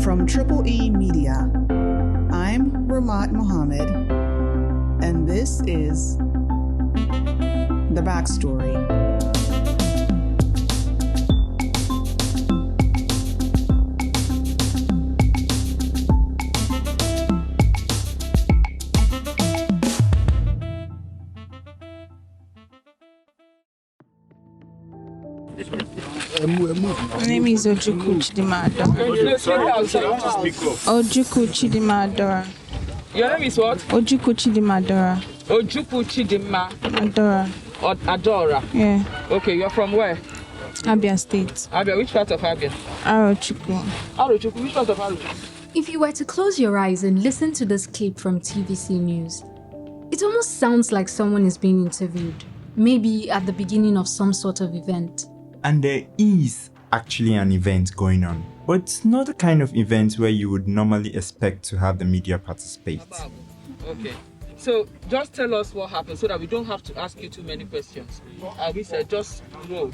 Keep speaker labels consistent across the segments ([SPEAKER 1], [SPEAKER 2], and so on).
[SPEAKER 1] From Triple E Media, I'm Rahmat Muhammad, and this is The Backstory.
[SPEAKER 2] My name is Ojukwu Chidima Adaora. Ojukwu Chidima Adaora.
[SPEAKER 3] Your name is what?
[SPEAKER 2] Ojukwu Chidima Adaora.
[SPEAKER 3] Ojukwu Chidima
[SPEAKER 2] Adaora.
[SPEAKER 3] Adaora.
[SPEAKER 2] Yeah.
[SPEAKER 3] Okay, you're from where?
[SPEAKER 2] Abia State.
[SPEAKER 3] Abia, which part of Abia?
[SPEAKER 2] Adaora Ojukwu.
[SPEAKER 3] Adaora Ojukwu, which part of Adaora Ojukwu?
[SPEAKER 4] If you were to close your eyes and listen to this clip from TVC News, it almost sounds like someone is being interviewed, maybe at the beginning of some sort of event.
[SPEAKER 5] And there is actually an event going on, but it's not the kind of event where you would normally expect to have the media participate.
[SPEAKER 3] Okay, so just tell us what happened so that we don't have to ask you too many questions. We said just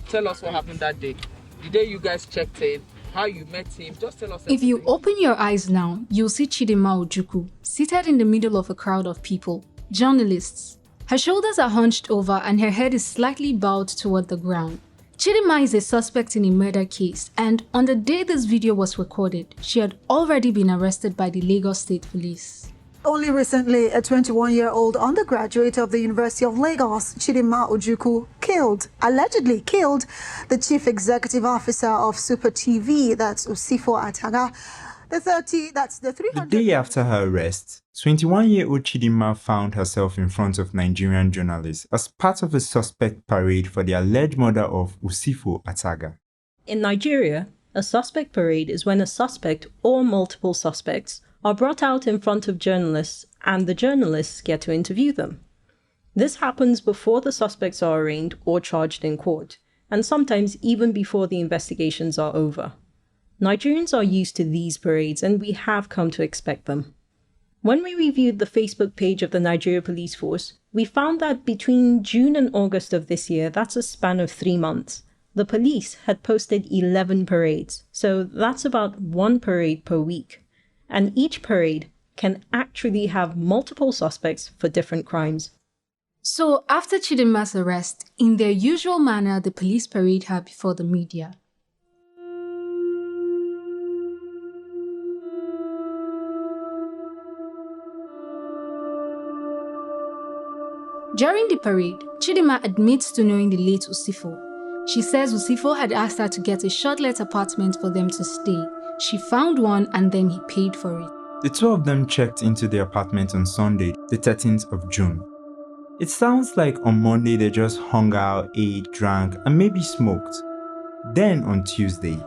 [SPEAKER 3] tell us what happened that day. The day you guys checked in, how you met him, just tell us everything.
[SPEAKER 4] If you open your eyes now, you'll see Chidima Ojukwu seated in the middle of a crowd of people, journalists. Her shoulders are hunched over and her head is slightly bowed toward the ground. Chidima is a suspect in a murder case, and on the day this video was recorded, she had already been arrested by the Lagos State Police.
[SPEAKER 6] Only recently, a 21-year-old undergraduate of the University of Lagos, Chidima Ojukwu, allegedly killed, the chief executive officer of Super TV, that's Usifo Ataga.
[SPEAKER 5] The day after her arrest, 21-year-old Chidima found herself in front of Nigerian journalists as part of a suspect parade for the alleged murder of Usifo Ataga.
[SPEAKER 7] In Nigeria, a suspect parade is when a suspect or multiple suspects are brought out in front of journalists and the journalists get to interview them. This happens before the suspects are arraigned or charged in court, and sometimes even before the investigations are over. Nigerians are used to these parades and we have come to expect them. When we reviewed the Facebook page of the Nigeria Police Force, we found that between June and August of this year, that's a span of 3 months, the police had posted 11 parades, so that's about 1 parade per week. And each parade can actually have multiple suspects for different crimes.
[SPEAKER 4] So after Chidima's arrest, in their usual manner, the police parade her before the media. During the parade, Chidima admits to knowing the late Usifo. She says Usifo had asked her to get a short-let apartment for them to stay. She found one and then he paid for it.
[SPEAKER 5] The two of them checked into the apartment on Sunday, the 13th of June. It sounds like on Monday they just hung out, ate, drank, and maybe smoked. Then on Tuesday,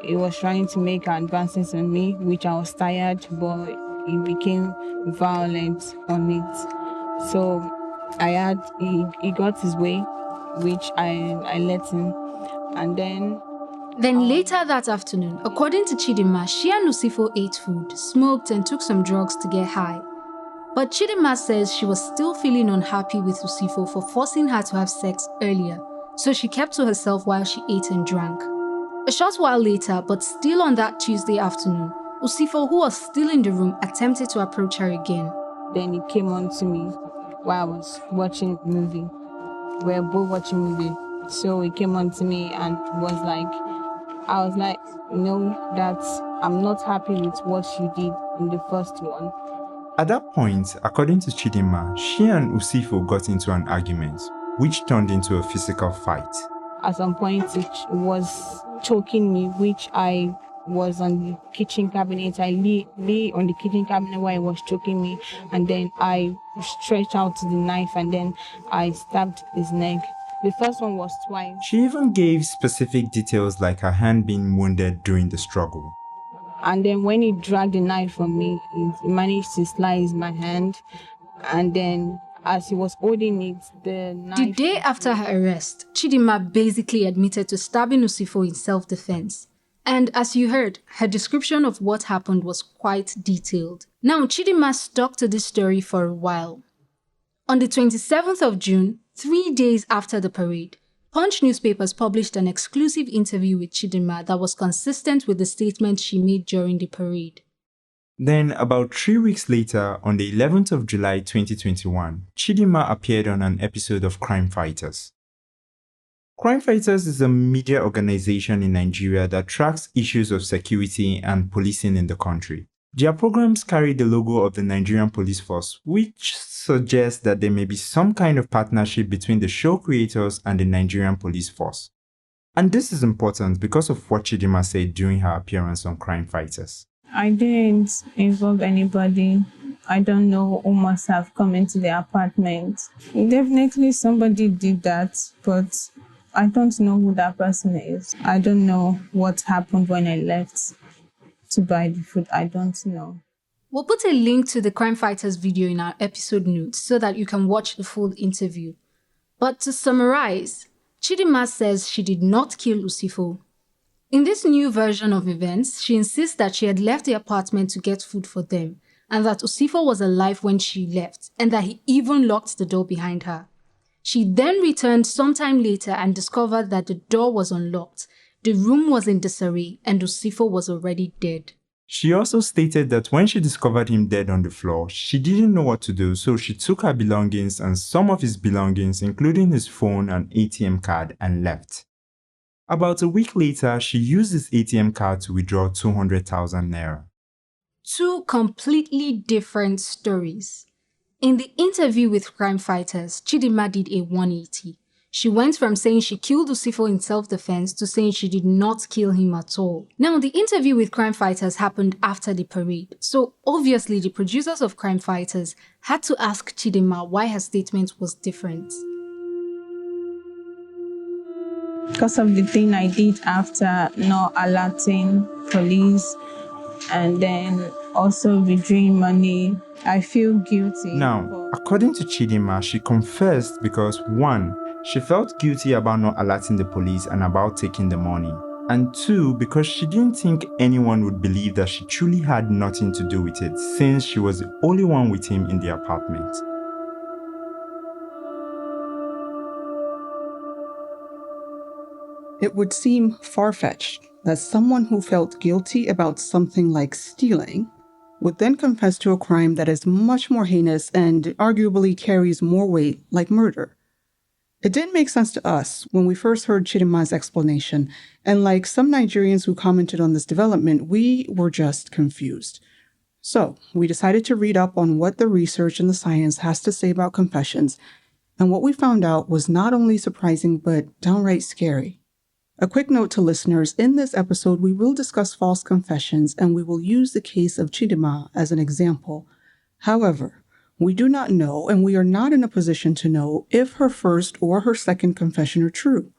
[SPEAKER 2] He was trying to make advances on me, which I was tired, but he became violent on it. So he got his way, which I let him. And
[SPEAKER 4] then later that afternoon, according to Chidima, she and Usifo ate food, smoked and took some drugs to get high. But Chidima says she was still feeling unhappy with Usifo for forcing her to have sex earlier, so she kept to herself while she ate and drank. A short while later, but still on that Tuesday afternoon, Usifo, who was still in the room, attempted to approach her again.
[SPEAKER 2] then he came on to me while I was watching the movie. We were both watching the movie. So he came on to me and I was like, no, that I'm not happy with what you did in the first one.
[SPEAKER 5] At that point, according to Chidima, she and Usifo got into an argument, which turned into a physical fight.
[SPEAKER 2] At some point, it was choking me, which I was on the kitchen cabinet. I lay on the kitchen cabinet while he was choking me, and then I stretched out the knife and then I stabbed his neck. The first one was twice.
[SPEAKER 5] She even gave specific details like her hand being wounded during the struggle.
[SPEAKER 2] And then when he dragged the knife from me, he managed to slice my hand. And then as he was holding it, the knife...
[SPEAKER 4] The day after her arrest, Chidima basically admitted to stabbing Usifo in self-defense. And as you heard, her description of what happened was quite detailed. Now, Chidima stuck to this story for a while. On the 27th of June, 3 days after the parade, Punch newspapers published an exclusive interview with Chidima that was consistent with the statement she made during the parade.
[SPEAKER 5] Then, about 3 weeks later, on the 11th of July 2021, Chidima appeared on an episode of Crime Fighters. Crime Fighters is a media organization in Nigeria that tracks issues of security and policing in the country. Their programs carry the logo of the Nigerian police force, which suggests that there may be some kind of partnership between the show creators and the Nigerian police force. And this is important because of what Chidima said during her appearance on Crime Fighters.
[SPEAKER 2] I didn't involve anybody. I don't know who must have come into the apartment. Definitely somebody did that, but I don't know who that person is. I don't know what happened when I left to buy the food. I don't know.
[SPEAKER 4] We'll put a link to the Crime Fighters video in our episode notes so that you can watch the full interview. But to summarize, Chidima says she did not kill Usifo. In this new version of events, she insists that she had left the apartment to get food for them, and that Usifo was alive when she left, and that he even locked the door behind her. She then returned sometime later and discovered that the door was unlocked, the room was in disarray, and Usifo was already dead.
[SPEAKER 5] She also stated that when she discovered him dead on the floor, she didn't know what to do, so she took her belongings and some of his belongings, including his phone and ATM card, and left. About a week later, she used his ATM card to withdraw 200,000 naira.
[SPEAKER 4] Two completely different stories. In the interview with Crime Fighters, Chidima did a 180. She went from saying she killed Usifo in self-defense to saying she did not kill him at all. Now, the interview with Crime Fighters happened after the parade, so obviously the producers of Crime Fighters had to ask Chidima why her statement was different.
[SPEAKER 2] Because of the thing I did after not alerting police and then also withdrawing money, I feel guilty.
[SPEAKER 5] Now, according to Chidima, she confessed because 1, she felt guilty about not alerting the police and about taking the money, and 2, because she didn't think anyone would believe that she truly had nothing to do with it since she was the only one with him in the apartment.
[SPEAKER 8] It would seem far-fetched that someone who felt guilty about something like stealing would then confess to a crime that is much more heinous and arguably carries more weight, like murder. It didn't make sense to us when we first heard Chidima's explanation, and like some Nigerians who commented on this development, we were just confused. So we decided to read up on what the research and the science has to say about confessions, and what we found out was not only surprising but downright scary. A quick note to listeners, in this episode we will discuss false confessions and we will use the case of Chidima as an example. However, we do not know and we are not in a position to know if her first or her second confession are true.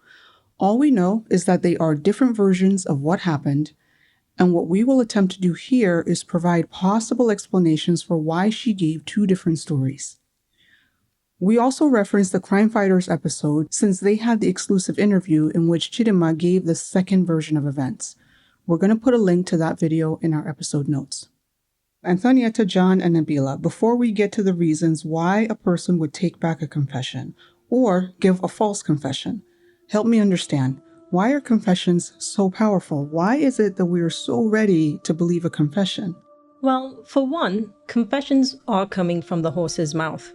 [SPEAKER 8] All we know is that they are different versions of what happened, and what we will attempt to do here is provide possible explanations for why she gave two different stories. We also referenced the Crime Fighters episode since they had the exclusive interview in which Chidima gave the second version of events. We're going to put a link to that video in our episode notes. Anthonieta, John, and Nabilah, before we get to the reasons why a person would take back a confession or give a false confession, help me understand, why are confessions so powerful? Why is it that we are so ready to believe a confession?
[SPEAKER 7] Well, for one, confessions are coming from the horse's mouth.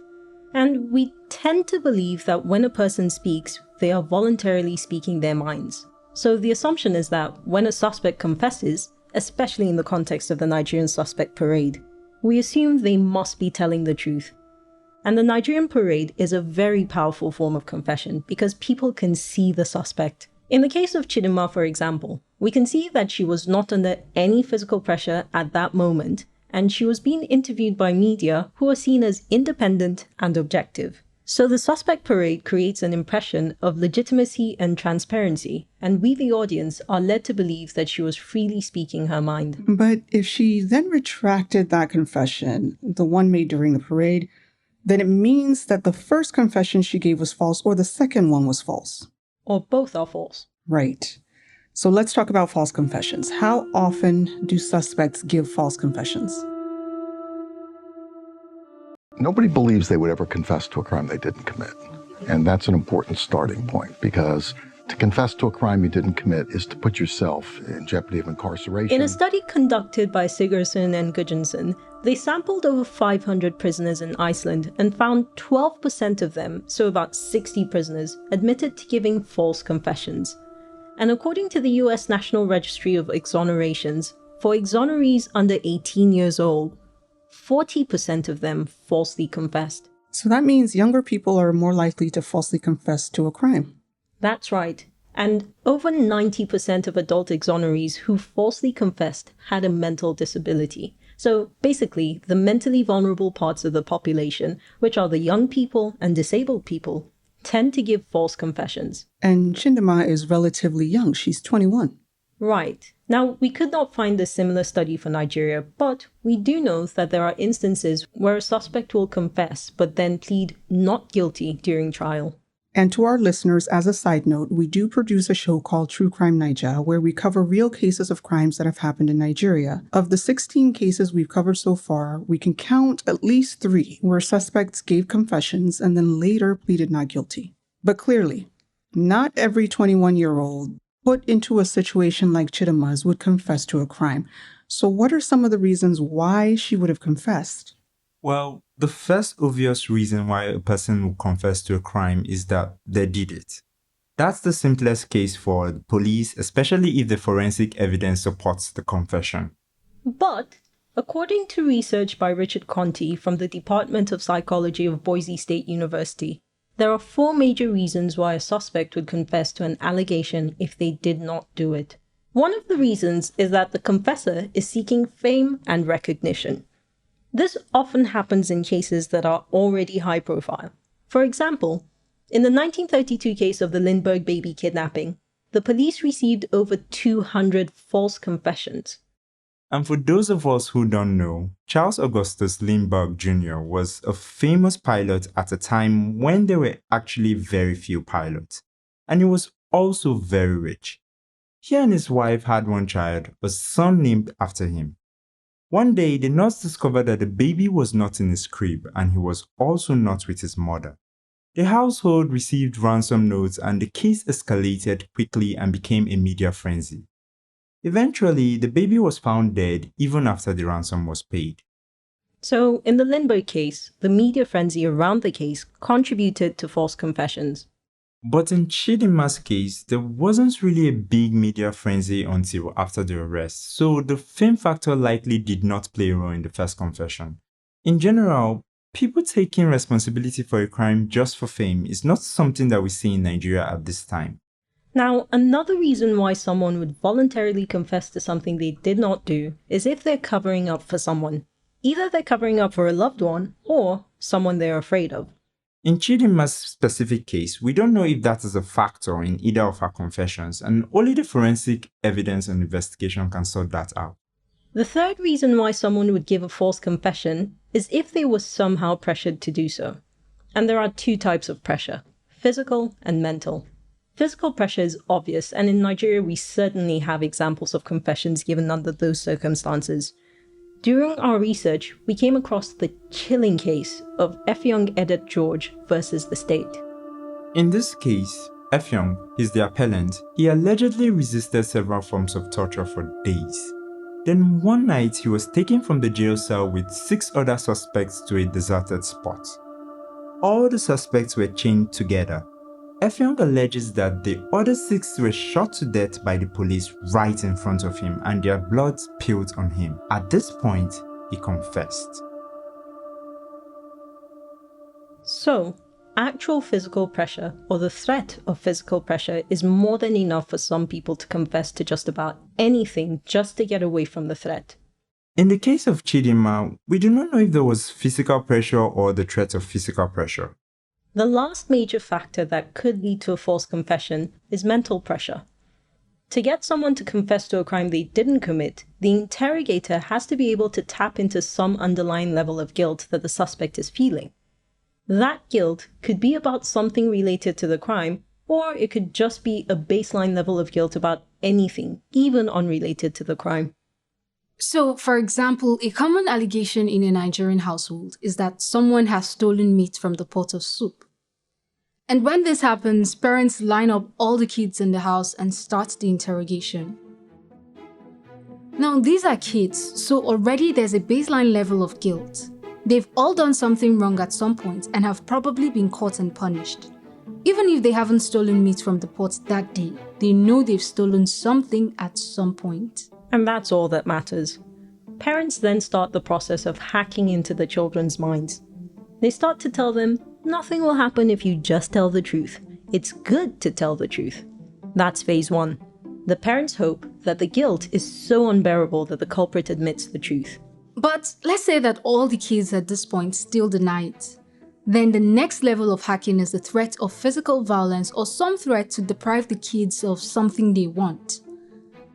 [SPEAKER 7] And we tend to believe that when a person speaks, they are voluntarily speaking their minds. So the assumption is that when a suspect confesses, especially in the context of the Nigerian suspect parade, we assume they must be telling the truth. And the Nigerian parade is a very powerful form of confession because people can see the suspect. In the case of Chidima, for example, we can see that she was not under any physical pressure at that moment, and she was being interviewed by media who are seen as independent and objective. So the suspect parade creates an impression of legitimacy and transparency, and we, the audience, are led to believe that she was freely speaking her mind.
[SPEAKER 8] But if she then retracted that confession, the one made during the parade, then it means that the first confession she gave was false or the second one was false.
[SPEAKER 7] Or both are false.
[SPEAKER 8] Right. So let's talk about false confessions. How often do suspects give false confessions?
[SPEAKER 9] Nobody believes they would ever confess to a crime they didn't commit. And that's an important starting point, because to confess to a crime you didn't commit is to put yourself in jeopardy of incarceration.
[SPEAKER 7] In a study conducted by Sigurðsson and Gudjonsson, they sampled over 500 prisoners in Iceland and found 12% of them, so about 60 prisoners, admitted to giving false confessions. And according to the US National Registry of Exonerations, for exonerees under 18 years old, 40% of them falsely confessed.
[SPEAKER 8] So that means younger people are more likely to falsely confess to a crime.
[SPEAKER 7] That's right. And over 90% of adult exonerees who falsely confessed had a mental disability. So basically, the mentally vulnerable parts of the population, which are the young people and disabled people, tend to give false confessions.
[SPEAKER 8] And Chidima is relatively young. She's 21.
[SPEAKER 7] Right. Now, we could not find a similar study for Nigeria, but we do know that there are instances where a suspect will confess but then plead not guilty during trial.
[SPEAKER 8] And to our listeners, as a side note, we do produce a show called True Crime Niger, where we cover real cases of crimes that have happened in Nigeria. Of the 16 cases we've covered so far, we can count at least 3 where suspects gave confessions and then later pleaded not guilty. But clearly, not every 21-year-old put into a situation like Chidima's would confess to a crime. So what are some of the reasons why she would have confessed?
[SPEAKER 5] Well, the first obvious reason why a person would confess to a crime is that they did it. That's the simplest case for the police, especially if the forensic evidence supports the confession.
[SPEAKER 7] But, according to research by Richard Conti from the Department of Psychology of Boise State University, there are 4 major reasons why a suspect would confess to an allegation if they did not do it. One of the reasons is that the confessor is seeking fame and recognition. This often happens in cases that are already high profile. For example, in the 1932 case of the Lindbergh baby kidnapping, the police received over 200 false confessions.
[SPEAKER 5] And for those of us who don't know, Charles Augustus Lindbergh Jr. was a famous pilot at a time when there were actually very few pilots. And he was also very rich. He and his wife had one child, a son named after him. One day, the nurse discovered that the baby was not in his crib and he was also not with his mother. The household received ransom notes and the case escalated quickly and became a media frenzy. Eventually, the baby was found dead even after the ransom was paid.
[SPEAKER 7] So, in the Lindbergh case, the media frenzy around the case contributed to false confessions.
[SPEAKER 5] But in Chidima's case, there wasn't really a big media frenzy until after the arrest, so the fame factor likely did not play a role in the first confession. In general, people taking responsibility for a crime just for fame is not something that we see in Nigeria at this time.
[SPEAKER 7] Now, another reason why someone would voluntarily confess to something they did not do is if they're covering up for someone. Either they're covering up for a loved one or someone they're afraid of.
[SPEAKER 5] In Chidima's specific case, we don't know if that is a factor in either of her confessions, and only the forensic evidence and investigation can sort that out.
[SPEAKER 7] The third reason why someone would give a false confession is if they were somehow pressured to do so. And there are 2 types of pressure, physical and mental. Physical pressure is obvious, and in Nigeria we certainly have examples of confessions given under those circumstances. During our research, we came across the chilling case of Effiong Edet George versus the state.
[SPEAKER 5] In this case, Effiong is the appellant. He allegedly resisted several forms of torture for days. Then one night, he was taken from the jail cell with 6 other suspects to a deserted spot. All the suspects were chained together. Effiong alleges that the other 6 were shot to death by the police right in front of him and their blood spilled on him. At this point, he confessed.
[SPEAKER 7] So, actual physical pressure, or the threat of physical pressure, is more than enough for some people to confess to just about anything just to get away from the threat.
[SPEAKER 5] In the case of Chidima, we do not know if there was physical pressure or the threat of physical pressure.
[SPEAKER 7] The last major factor that could lead to a false confession is mental pressure. To get someone to confess to a crime they didn't commit, the interrogator has to be able to tap into some underlying level of guilt that the suspect is feeling. That guilt could be about something related to the crime, or it could just be a baseline level of guilt about anything, even unrelated to the crime.
[SPEAKER 4] So, for example, a common allegation in a Nigerian household is that someone has stolen meat from the pot of soup. And when this happens, parents line up all the kids in the house and start the interrogation. Now, these are kids, so already there's a baseline level of guilt. They've all done something wrong at some point and have probably been caught and punished. Even if they haven't stolen meat from the pot that day, they know they've stolen something at some point.
[SPEAKER 7] And that's all that matters. Parents then start the process of hacking into the children's minds. They start to tell them, nothing will happen if you just tell the truth. It's good to tell the truth. That's phase 1. The parents hope that the guilt is so unbearable that the culprit admits the truth.
[SPEAKER 4] But let's say that all the kids at this point still deny it. Then the next level of hacking is the threat of physical violence or some threat to deprive the kids of something they want.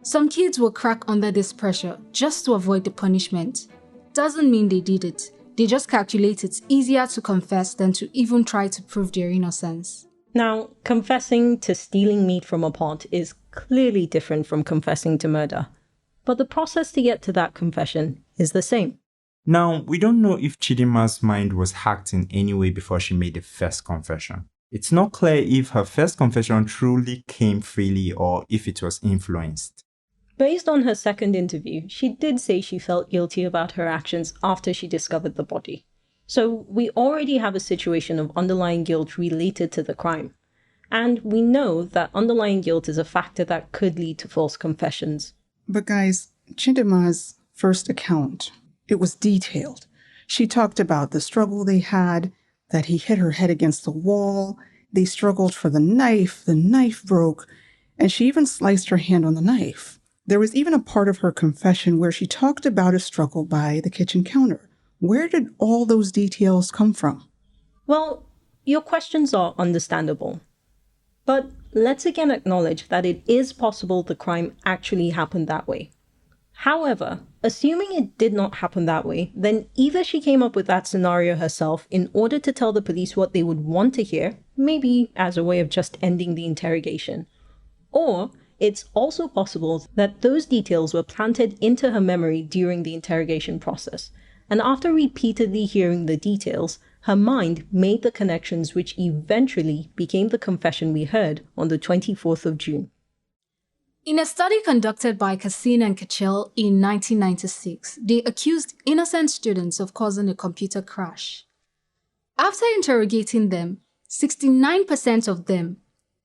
[SPEAKER 4] Some kids will crack under this pressure just to avoid the punishment. Doesn't mean they did it. They just calculate it's easier to confess than to even try to prove their innocence.
[SPEAKER 7] Now, confessing to stealing meat from a pot is clearly different from confessing to murder. But the process to get to that confession is the same.
[SPEAKER 5] Now, we don't know if Chidima's mind was hacked in any way before she made the first confession. It's not clear if her first confession truly came freely or if it was influenced.
[SPEAKER 7] Based on her second interview, she did say she felt guilty about her actions after she discovered the body. So we already have a situation of underlying guilt related to the crime. And we know that underlying guilt is a factor that could lead to false confessions.
[SPEAKER 8] But guys, Chidima's first account, it was detailed. She talked about the struggle they had, that he hit her head against the wall, they struggled for the knife broke, and she even sliced her hand on the knife. There was even a part of her confession where she talked about a struggle by the kitchen counter. Where did all those details come from?
[SPEAKER 7] Well, your questions are understandable. But let's again acknowledge that it is possible the crime actually happened that way. However, assuming it did not happen that way, then either she came up with that scenario herself in order to tell the police what they would want to hear, maybe as a way of just ending the interrogation, or it's also possible that those details were planted into her memory during the interrogation process, and after repeatedly hearing the details, her mind made the connections which eventually became the confession we heard on the 24th of June.
[SPEAKER 4] In a study conducted by Cassin and Kachel in 1996, they accused innocent students of causing a computer crash. After interrogating them, 69% of them,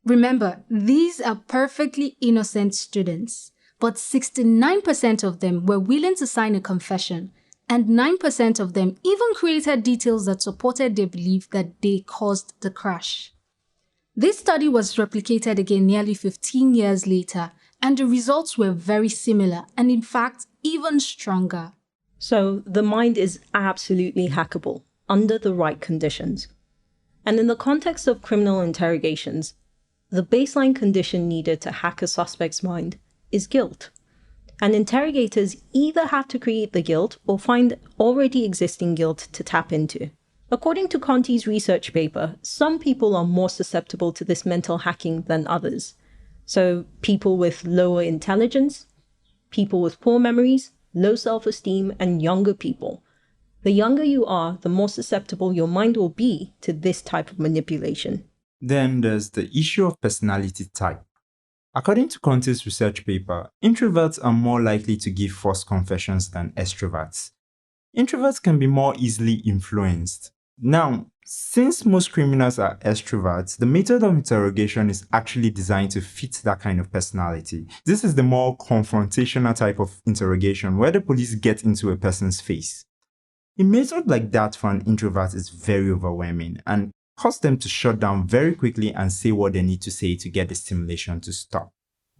[SPEAKER 4] remember, these are perfectly innocent students, but 69% of them were willing to sign a confession, and 9% of them even created details that supported their belief that they caused the crash. This study was replicated again nearly 15 years later, and the results were very similar, and in fact, even stronger.
[SPEAKER 7] So the mind is absolutely hackable, under the right conditions. And in the context of criminal interrogations, the baseline condition needed to hack a suspect's mind is guilt. And interrogators either have to create the guilt or find already existing guilt to tap into. According to Conti's research paper, some people are more susceptible to this mental hacking than others. So people with lower intelligence, people with poor memories, low self-esteem, and younger people. The younger you are, the more susceptible your mind will be to this type of manipulation.
[SPEAKER 5] Then there's the issue of personality type. According to Conti's research paper, introverts are more likely to give false confessions than extroverts. Introverts can be more easily influenced. Now, since most criminals are extroverts, the method of interrogation is actually designed to fit that kind of personality. This is the more confrontational type of interrogation where the police get into a person's face. A method like that for an introvert is very overwhelming and cause them to shut down very quickly and say what they need to say to get the stimulation to stop.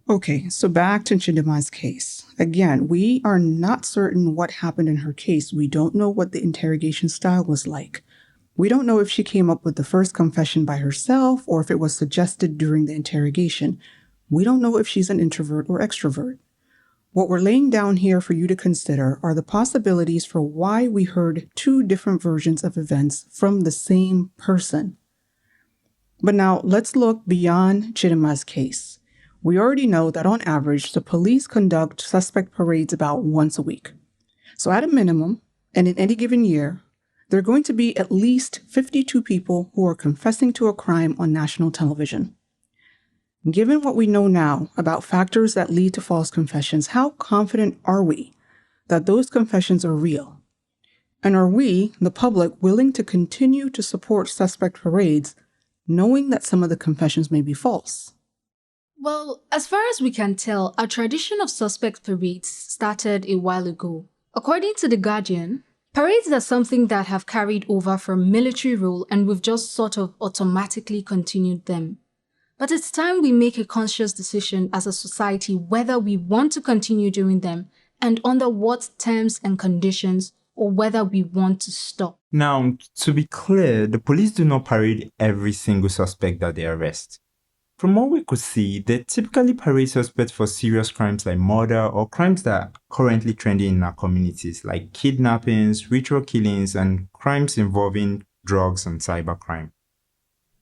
[SPEAKER 8] Okay, so back to Chidima's case. Again, we are not certain what happened in her case. We don't know what the interrogation style was like. We don't know if she came up with the first confession by herself or if it was suggested during the interrogation. We don't know if she's an introvert or extrovert. What we're laying down here for you to consider are the possibilities for why we heard two different versions of events from the same person. But now let's look beyond Chidima's case. We already know that on average, the police conduct suspect parades about once a week. So at a minimum, and in any given year, there are going to be at least 52 people who are confessing to a crime on national television. Given what we know now about factors that lead to false confessions, how confident are we that those confessions are real? And are we, the public, willing to continue to support suspect parades, knowing that some of the confessions may be false?
[SPEAKER 4] Well, as far as we can tell, a tradition of suspect parades started a while ago. According to The Guardian, parades are something that have carried over from military rule and we've just sort of automatically continued them. But it's time we make a conscious decision as a society whether we want to continue doing them and under what terms and conditions, or whether we want to stop.
[SPEAKER 5] Now, to be clear, the police do not parade every single suspect that they arrest. From what we could see, they typically parade suspects for serious crimes like murder or crimes that are currently trending in our communities, like kidnappings, ritual killings, and crimes involving drugs and cybercrime.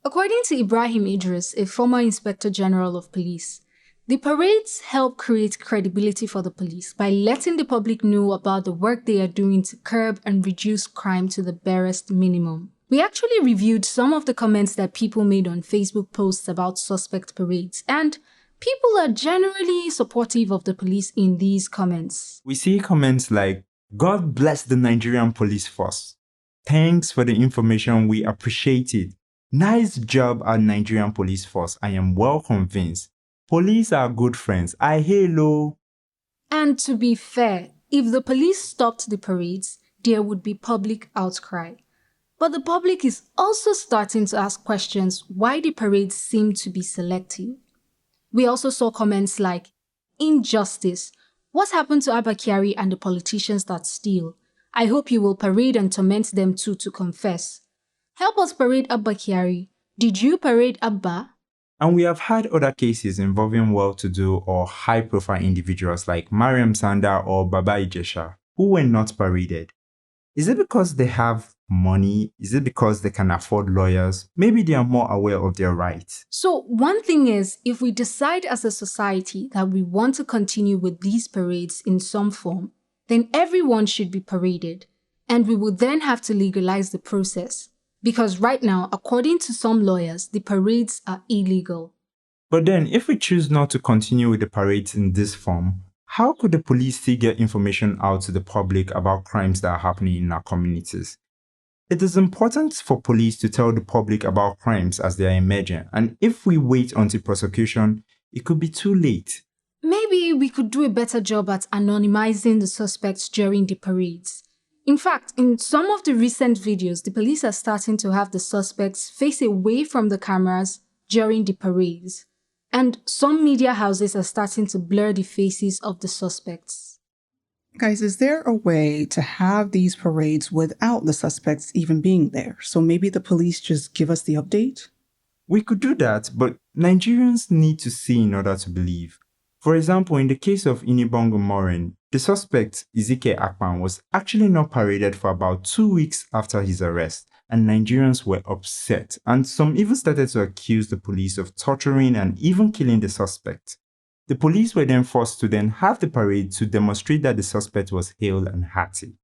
[SPEAKER 4] According to Ibrahim Idris, a former Inspector General of Police, the parades help create credibility for the police by letting the public know about the work they are doing to curb and reduce crime to the barest minimum. We actually reviewed some of the comments that people made on Facebook posts about suspect parades, and people are generally supportive of the police in these comments.
[SPEAKER 5] We see comments like, "God bless the Nigerian police force. Thanks for the information, we appreciate it. Nice job at Nigerian police force. I am well convinced. Police are good friends. I hello."
[SPEAKER 4] And to be fair, if the police stopped the parades, there would be public outcry. But the public is also starting to ask questions why the parades seem to be selective. We also saw comments like, "Injustice. What happened to Abba Kyari and the politicians that steal? I hope you will parade and torment them too to confess. Help us parade Abba Kyari. Did you parade Abba?"
[SPEAKER 5] And we have had other cases involving well-to-do or high-profile individuals like Mariam Sanda or Baba Ijesha, who were not paraded. Is it because they have money? Is it because they can afford lawyers? Maybe they are more aware of their rights.
[SPEAKER 4] So one thing is, if we decide as a society that we want to continue with these parades in some form, then everyone should be paraded, and we would then have to legalize the process. Because right now, according to some lawyers, the parades are illegal.
[SPEAKER 5] But then, if we choose not to continue with the parades in this form, how could the police still get information out to the public about crimes that are happening in our communities? It is important for police to tell the public about crimes as they are emerging, and if we wait until prosecution, it could be too late.
[SPEAKER 4] Maybe we could do a better job at anonymizing the suspects during the parades. In fact, in some of the recent videos, the police are starting to have the suspects face away from the cameras during the parades. And some media houses are starting to blur the faces of the suspects.
[SPEAKER 8] Guys, is there a way to have these parades without the suspects even being there? So maybe the police just give us the update?
[SPEAKER 5] We could do that, but Nigerians need to see in order to believe. For example, in the case of Inibongo Morin, the suspect, Izike Akpan, was actually not paraded for about 2 weeks after his arrest, and Nigerians were upset, and some even started to accuse the police of torturing and even killing the suspect. The police were then forced to then have the parade to demonstrate that the suspect was hale and hearty.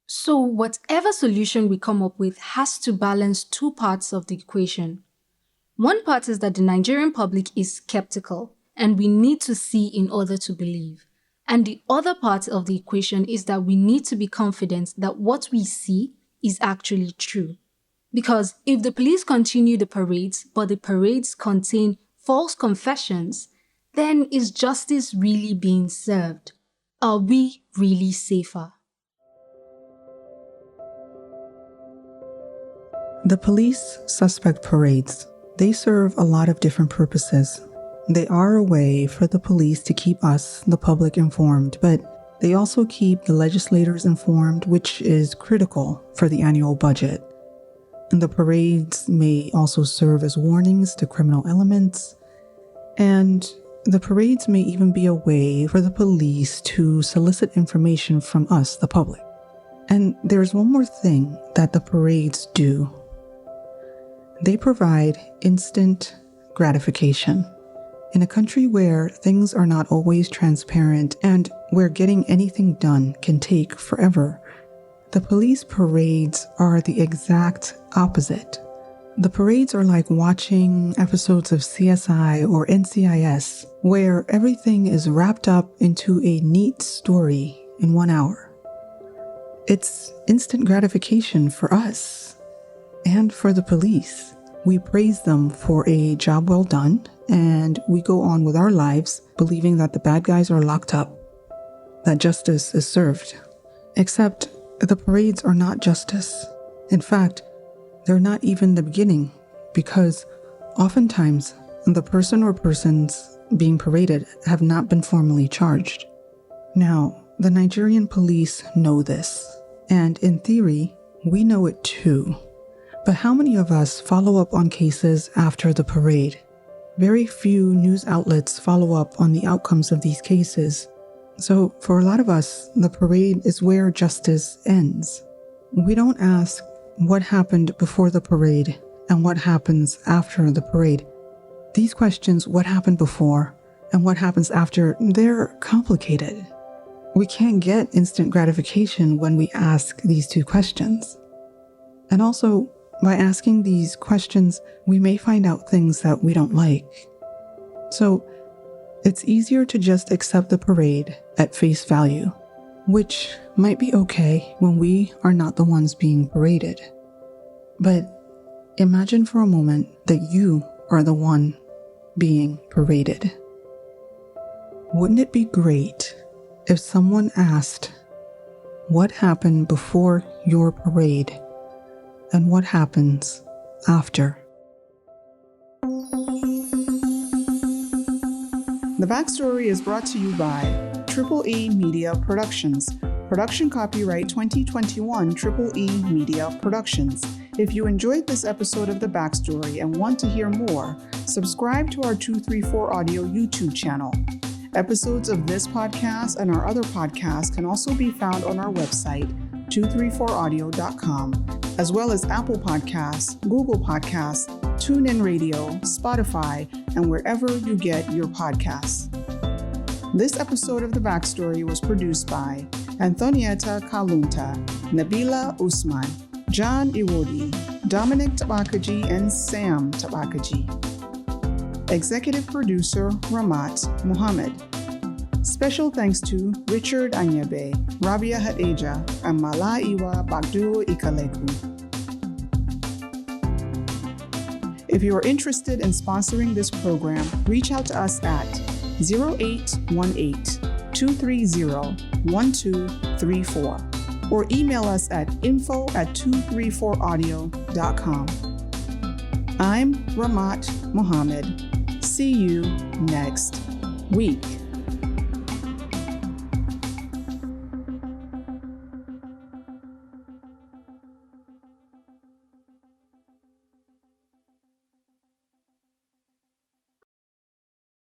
[SPEAKER 4] So whatever solution we come up with has to balance two parts of the equation. One part is that the Nigerian public is skeptical, and we need to see in order to believe. And the other part of the equation is that we need to be confident that what we see is actually true. Because if the police continue the parades, but the parades contain false confessions, then is justice really being served? Are we really safer?
[SPEAKER 8] The police suspect parades, they serve a lot of different purposes. They are a way for the police to keep us, the public, informed, but they also keep the legislators informed, which is critical for the annual budget. And the parades may also serve as warnings to criminal elements, and the parades may even be a way for the police to solicit information from us, the public. And there's one more thing that the parades do. They provide instant gratification. In a country where things are not always transparent and where getting anything done can take forever, The police parades are the exact opposite. The parades are like watching episodes of CSI or NCIS, where everything is wrapped up into a neat story in 1 hour. It's instant gratification for us and for the police. We praise them for a job well done, and we go on with our lives believing that the bad guys are locked up, that justice is served. Except the parades are not justice. In fact, they're not even the beginning, because oftentimes the person or persons being paraded have not been formally charged. Now, the Nigerian police know this, and in theory, we know it too. But how many of us follow up on cases after the parade? Very few news outlets follow up on the outcomes of these cases. So for a lot of us, the parade is where justice ends. We don't ask what happened before the parade and what happens after the parade. These questions, what happened before and what happens after, they're complicated. We can't get instant gratification when we ask these two questions. And also, by asking these questions, we may find out things that we don't like. So, it's easier to just accept the parade at face value, which might be okay when we are not the ones being paraded. But imagine for a moment that you are the one being paraded. Wouldn't it be great if someone asked, what happened before your parade and what happens after?
[SPEAKER 1] The Backstory is brought to you by E Media Productions. Production copyright 2021 E Media Productions. If you enjoyed this episode of The Backstory and want to hear more, subscribe to our 234 Audio YouTube channel. Episodes of this podcast and our other podcasts can also be found on our website, 234audio.com, as well as Apple Podcasts, Google Podcasts, TuneIn Radio, Spotify, and wherever you get your podcasts. This episode of The Backstory was produced by Anthonieta Kalunta, Nabilah Usman, John Iwodi, Dominic Tabakaji, and Sam Tabakaji. Executive Producer Rahmat Muhammad. Special thanks to Richard Anyebe, Rabia Hadejia, and Malaiwa Gbado Ikaleku. If you are interested in sponsoring this program, reach out to us at 0818-230-1234 or email us at info@234audio.com. I'm Rahmat Muhammad. See you next week.